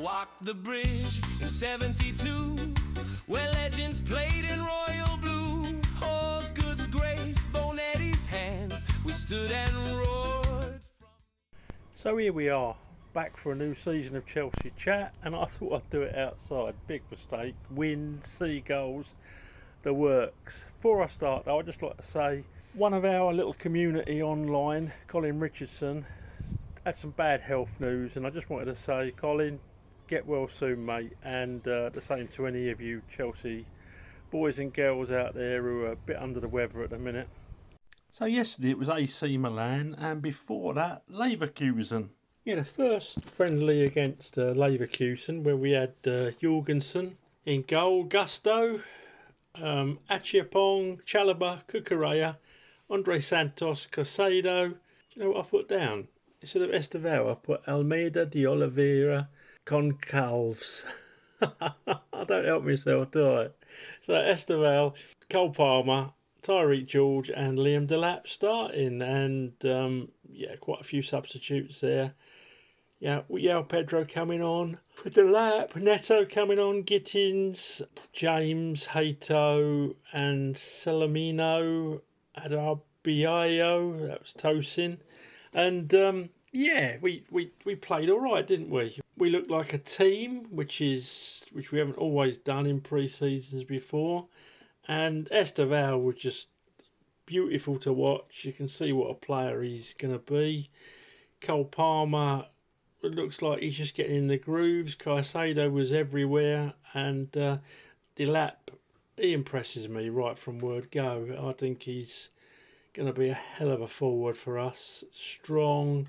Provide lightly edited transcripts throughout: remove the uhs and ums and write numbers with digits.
walked the bridge in 72, where legends played in royal blue. Osgood's grace, Bonetti's hands, we stood and roared. So here we are, back for a new season of Chelsea Chat, and I thought I'd do it outside. Big mistake. Wind, seagulls, the works. Before I start though, I'd just like to say, one of our little community online, Colin Richardson, had some bad health news, and I just wanted to say, Colin, get well soon, mate, and the same to any of you Chelsea boys and girls out there who are a bit under the weather at the minute. So yesterday it was AC Milan, and before that Leverkusen. Yeah, the first friendly against Leverkusen, where we had Jorgensen in goal, Gusto, Achiapong, Chalobah, Cucurella, Andre Santos, Caicedo. Do you know what I put down? Instead of Estevao, I put Almeida, de Oliveira, Concalves. I don't help myself, do I? So Estevao, Cole Palmer, Tyreek George and Liam Delap starting, and quite a few substitutes there. Yeah, Pedro coming on, Delap, Neto coming on, Gittins, James, Hato and Salamino, Adarbiayo, that was Tosin. And we played all right, didn't we? We looked like a team, which we haven't always done in pre-seasons before. And Estevao was just beautiful to watch. You can see what a player he's going to be. Cole Palmer, it looks like he's just getting in the grooves. Caicedo was everywhere. And Delap, he impresses me right from word go. I think he's going to be a hell of a forward for us. Strong,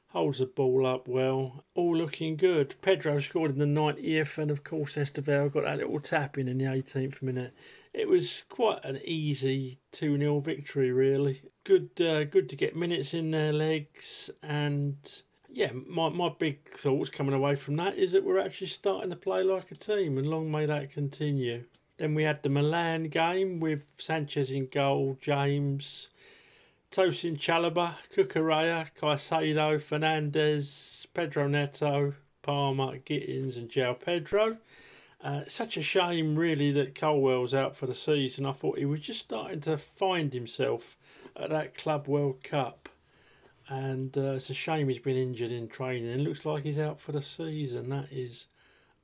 holds the ball up well, all looking good. Pedro scored in the 90th, and of course Estevao got that little tap in the 18th minute. It was quite an easy 2-0 victory, really. Good to get minutes in their legs, and yeah, my big thoughts coming away from that is that we're actually starting to play like a team, and long may that continue. Then we had the Milan game with Sanchez in goal, James, Tosin, Chalobah, Cucurella, Caicedo, Fernandez, Pedro Neto, Palmer, Gittins and João Pedro. Such a shame really that Colwell's out for the season. I thought he was just starting to find himself at that Club World Cup, and it's a shame he's been injured in training. It looks like he's out for the season. That is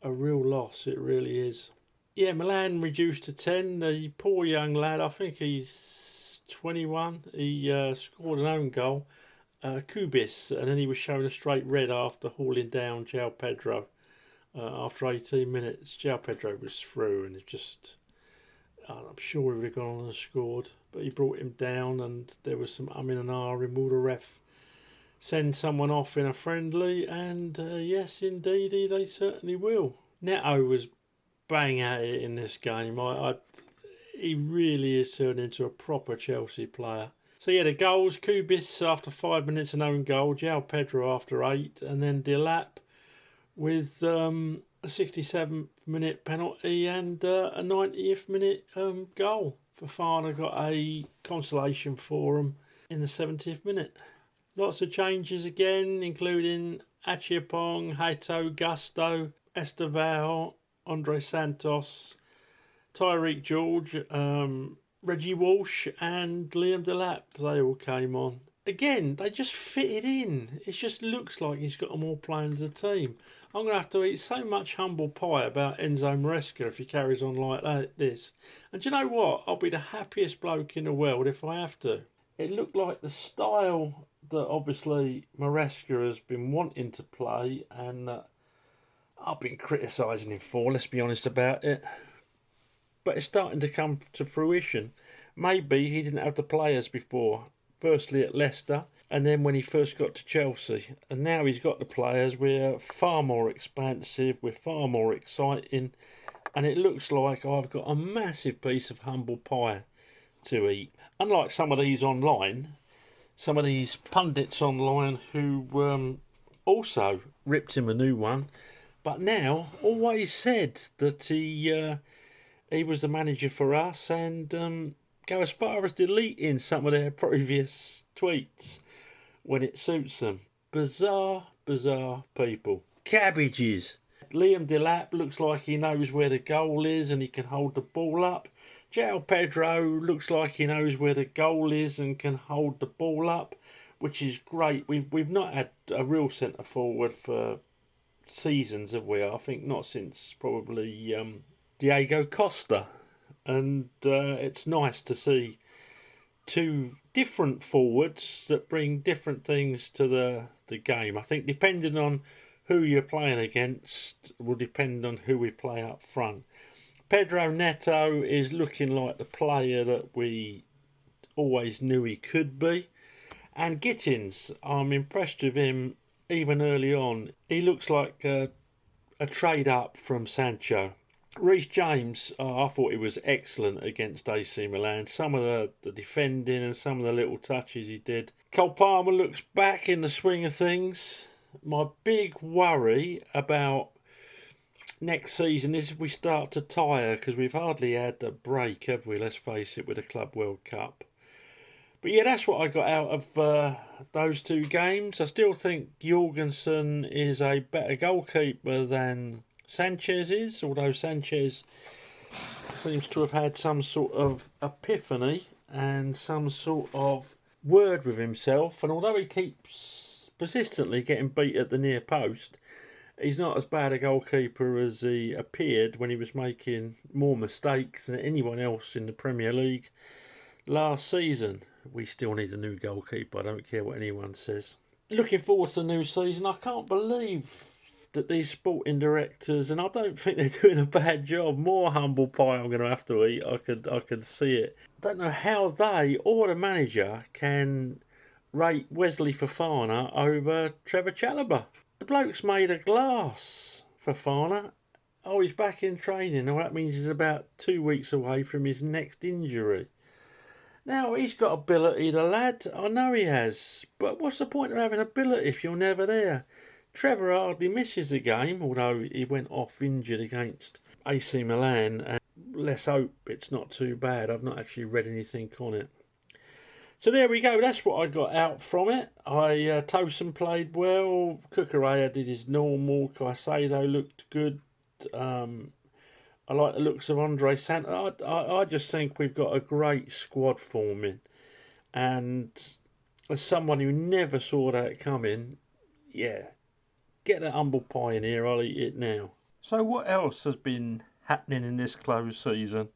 a real loss, it really is. Yeah, Milan reduced to 10. The poor young lad, I think he's 21, he scored an own goal, Kubis, and then he was shown a straight red after hauling down João Pedro. After 18 minutes, João Pedro was through, and I'm sure he would have gone on and scored, but he brought him down, and there was some and ahhing. Will the ref send someone off in a friendly? And yes, indeed, they certainly will. Neto was bang at it in this game. He really is turned into a proper Chelsea player. So yeah, the goals, Kubis after 5 minutes, an own goal, João Pedro after 8, and then Delap with a 67th minute penalty and a 90th minute goal. Fofana got a consolation for him in the 70th minute. Lots of changes again, including Achiapong, Hato, Gusto, Estevao, Andre Santos, Tyreek George, Reggie Walsh and Liam Delap. They all came on. Again, they just fitted in. It just looks like he's got them all playing as a team. I'm going to have to eat so much humble pie about Enzo Maresca if he carries on like this. And do you know what? I'll be the happiest bloke in the world if I have to. It looked like the style that obviously Maresca has been wanting to play, and I've been criticising him for, let's be honest about it. But it's starting to come to fruition. Maybe he didn't have the players before. Firstly at Leicester, and then when he first got to Chelsea. And now he's got the players. We're far more expansive, we're far more exciting, and it looks like I've got a massive piece of humble pie to eat. Unlike some of these pundits online who also ripped him a new one, but now always said that he was the manager for us, and go as far as deleting some of their previous tweets when it suits them. Bizarre people. Cabbages. Liam Delap looks like he knows where the goal is and he can hold the ball up. João Pedro looks like he knows where the goal is and can hold the ball up, which is great. We've not had a real centre forward for seasons, have we? I think not since probably Diego Costa, and it's nice to see two different forwards that bring different things to the game. I think depending on who you're playing against will depend on who we play up front. Pedro Neto is looking like the player that we always knew he could be. And Gittins, I'm impressed with him even early on. He looks like a trade up from Sancho. Reece James, I thought he was excellent against AC Milan. Some of the defending and some of the little touches he did. Cole Palmer looks back in the swing of things. My big worry about next season is if we start to tire, because we've hardly had a break, have we? Let's face it, with the Club World Cup. But yeah, that's what I got out of those two games. I still think Jorgensen is a better goalkeeper than Sanchez is, although Sanchez seems to have had some sort of epiphany and some sort of word with himself. And although he keeps persistently getting beat at the near post, he's not as bad a goalkeeper as he appeared when he was making more mistakes than anyone else in the Premier League last season. We still need a new goalkeeper, I don't care what anyone says. Looking forward to the new season. I can't believe that these sporting directors, and I don't think they're doing a bad job. More humble pie I'm going to have to eat. I could see it. I don't know how they or the manager can rate Wesley Fofana over Trevor Chalobah. The bloke's made of glass, Fofana. Oh, he's back in training. Well, that means he's about 2 weeks away from his next injury. Now, he's got ability, the lad. I know he has. But what's the point of having ability if you're never there? Trevor hardly misses a game, although he went off injured against AC Milan. And let's hope it's not too bad. I've not actually read anything on it. So there we go. That's what I got out from it. Tosin played well. Cucurella did his normal. Caicedo looked good. I like the looks of Andre Santos. I just think we've got a great squad forming. And as someone who never saw that coming, yeah, get that humble pie in here. I'll eat it now. So what else has been happening in this closed season?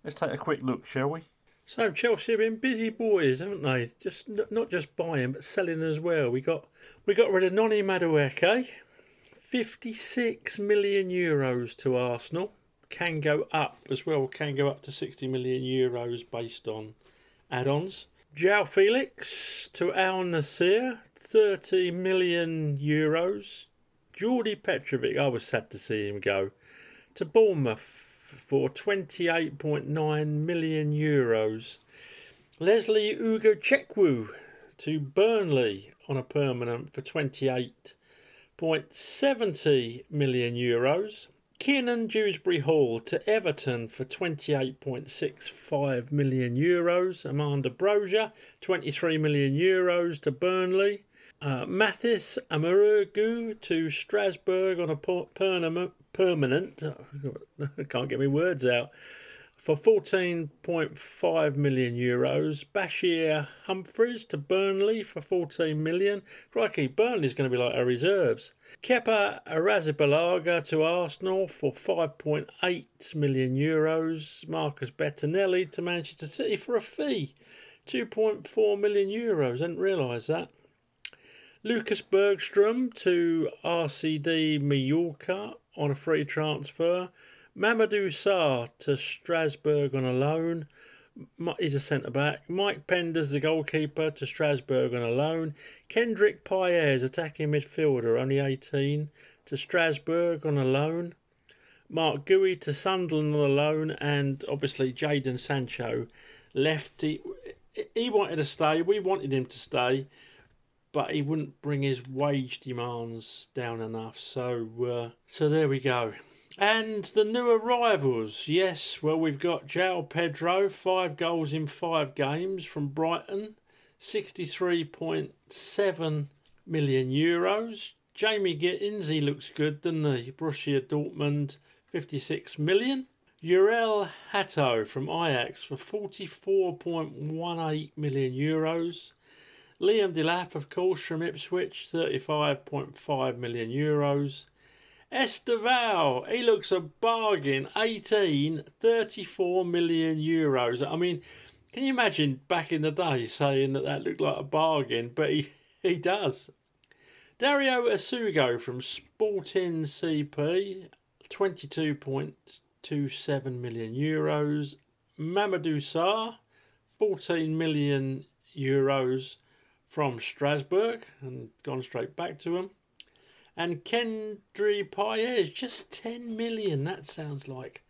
Let's take a quick look, shall we? So Chelsea have been busy boys, haven't they? Just not just buying, but selling as well. We got rid of Noni Madueke. 56 million euros to Arsenal. Can go up as well. Can go up to 60 million euros based on add-ons. João Felix to Al Nassr. 30 million euros. Jordi Petrovic, I was sad to see him go, to Bournemouth for 28.9 million euros. Leslie Ugochukwu to Burnley on a permanent for 28.70 million euros. Kiernan Dewsbury Hall to Everton for 28.65 million euros. Amanda Broja, 23 million euros to Burnley. Mathis Amaregu to Strasbourg on a permanent, I can't get my words out, for 14.5 million euros. Bashir Humphries to Burnley for 14 million. Crikey, Burnley's going to be like our reserves. Kepa Arrizabalaga to Arsenal for 5.8 million euros. Marcus Bettinelli to Manchester City for a fee, 2.4 million euros. I didn't realise that. Lucas Bergstrom to RCD Mallorca on a free transfer. Mamadou Sarr to Strasbourg on a loan. He's a centre-back. Mike Penders, the goalkeeper, to Strasbourg on a loan. Kendrick Paez, attacking midfielder, only 18, to Strasbourg on a loan. Mark Gui to Sunderland on a loan. And obviously Jadon Sancho left. He wanted to stay. We wanted him to stay, but he wouldn't bring his wage demands down enough. So there we go. And the new arrivals. Yes, well, we've got João Pedro, 5 goals in 5 games from Brighton, 63.7 million euros. Jamie Gittins, he looks good, doesn't he? Borussia Dortmund, 56 million. Uriel Hatto from Ajax for 44.18 million euros. Liam Delap, of course, from Ipswich, 35.5 million euros. Esteval, he looks a bargain, 34 million euros. I mean, can you imagine back in the day saying that looked like a bargain? But he does. Dario Asugo from Sporting CP, 22.27 million euros. Mamadou Sarr, 14 million euros from Strasbourg and gone straight back to him. And Kendry Paez, just 10 million. That sounds like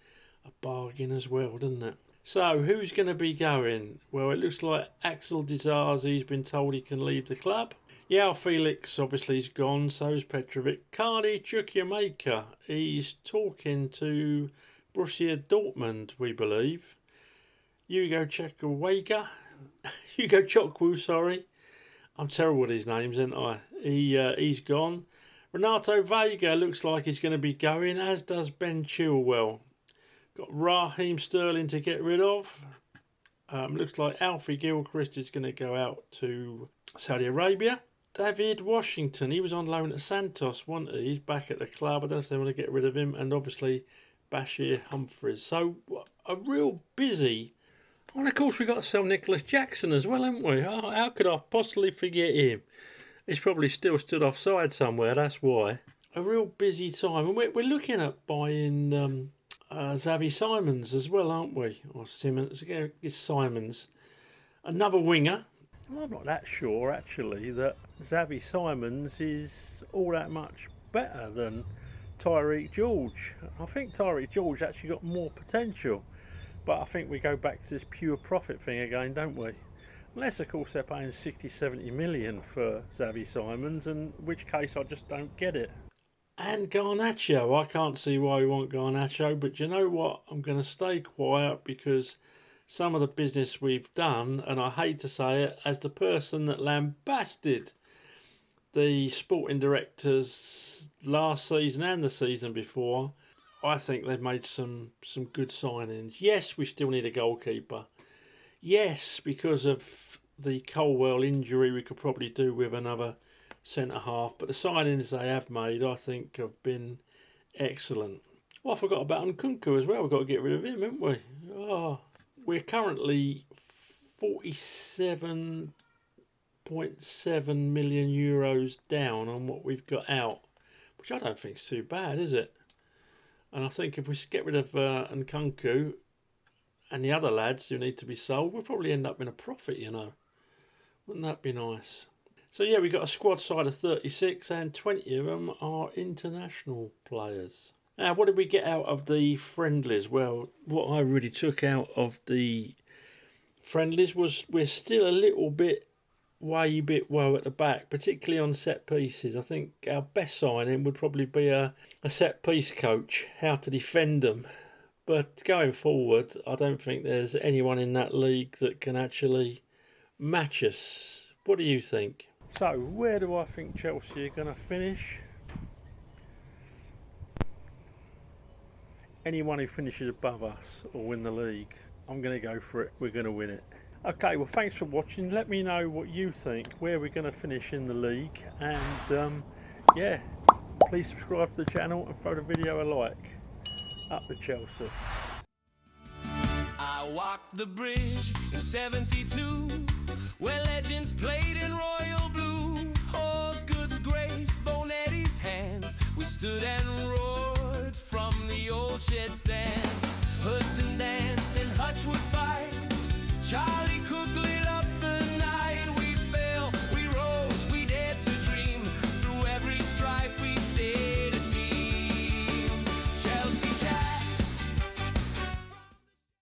a bargain as well, doesn't it? So, who's going to be going? Well, it looks like Axel Disasi's been told he can leave the club. Yao Felix obviously is gone, so's Petrovic. Cardi Chukwuemeka, he's talking to Borussia Dortmund, we believe. Hugo Chokwu, sorry. I'm terrible with his names, aren't I? He's gone. Renato Vega looks like he's going to be going, as does Ben Chilwell. Got Raheem Sterling to get rid of. Looks like Alfie Gilchrist is going to go out to Saudi Arabia. David Washington, he was on loan at Santos, wasn't he? He's back at the club. I don't know if they want to get rid of him. And obviously Bashir Humphries. So a real busy. And of course we've got to sell Nicholas Jackson as well, haven't we? Oh, how could I possibly forget him? He's probably still stood offside somewhere, that's why. A real busy time. And we're looking at buying Xavi Simons as well, aren't we? Or Simmons. It's Simons. Another winger. Well, I'm not that sure, actually, that Xavi Simons is all that much better than Tyreek George. I think Tyreek George actually got more potential. But I think we go back to this pure profit thing again, don't we? Unless, of course, they're paying 60, 70 million for Xavi Simons, in which case I just don't get it. And Garnacho, I can't see why we want Garnacho, but you know what? I'm going to stay quiet because some of the business we've done, and I hate to say it, as the person that lambasted the sporting directors last season and the season before, I think they've made some good signings. Yes, we still need a goalkeeper. Yes, because of the Colwell injury, we could probably do with another centre-half. But the signings they have made, I think, have been excellent. Well, I forgot about Nkunku as well. We've got to get rid of him, haven't we? Oh, we're currently 47.7 million euros down on what we've got out, which I don't think is too bad, is it? And I think if we get rid of Nkunku and the other lads who need to be sold, we'll probably end up in a profit, you know. Wouldn't that be nice? So yeah, we've got a squad side of 36 and 20 of them are international players. Now, what did we get out of the friendlies? Well, what I really took out of the friendlies was we're still a little bit low at the back, particularly on set pieces. I think our best signing would probably be a set piece coach, how to defend them. But going forward, I don't think there's anyone in that league that can actually match us. What do you think? So, where do I think Chelsea are going to finish? Anyone who finishes above us or win the league, I'm going to go for it. We're going to win it. Okay, well, thanks for watching. Let me know what you think, where we're going to finish in the league. And, yeah, please subscribe to the channel and throw the video a like. Up the Chelsea. I walked the bridge in 72, where legends played in royal blue. Osgood's grace, Bonetti's hands, we stood and roared from the old shed stand.